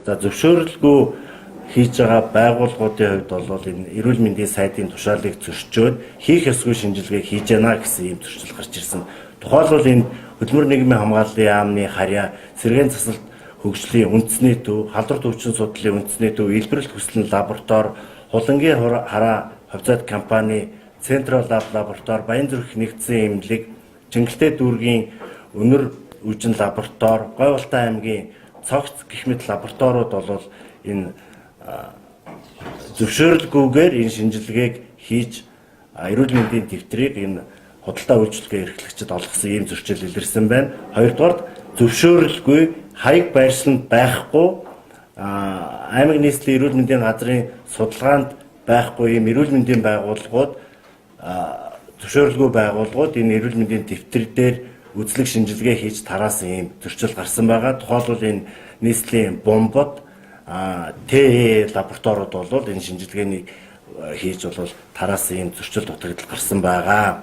За зөвшөөрөлгүй хийж байгаа байгууллагуудын хувьд бол энэ эрүүл мэндийн сайдын тушаалыг зөрчөөд хийх ёсгүй шинжилгээг хийж яана гэсэн ийм зөрчил гарч ирсэн. Тухайлбал энэ хөдөлмөр нийгмийн хамгааллын яамны харьяа, сэргээн засалт хөгжлийн үндэсний төв, халдвар төвчин судлалын үндэсний төв, илбэрэлт хүслэн лаборатори, хулангийн хараа хувьцаат компани, Централ лаборатори, Баянзүрх нэгдсэн эмнэлэг, Чингэлтэй дүүргийн өнөр үжин лаборатори, Гойволтой аймгийн цогц гэх мэт лабораториуд бол энэ зөвшөөрлгүйгээр энэ шинжилгээг хийж эрүүл мэндийн дэвтрийг энэ худалдаа үйлчилгээ эрхлэгчид олгосон ийм зөрчил илэрсэн байна. Хоёрдугаар зөвшөөрлгүй хаяг байршилд байхгүй аймаг нийслэлийн эрүүл мэндийн газрын судалгаанд байхгүй ийм эрүүл мэндийн байгууллагууд зөвшөөрлгүй байгууллагууд энэ эрүүл мэндийн дэвтэр дээр үзлэг шинжилгээ хийж тараасан ийм зөрчил гарсан байгаа. Тухайлбал энэ нийслэлийн бомбод ТЭ лабораториуд бол энэ шинжилгээнийг хийж тараасан ийм зөрчил дутагдал гарсан байгаа.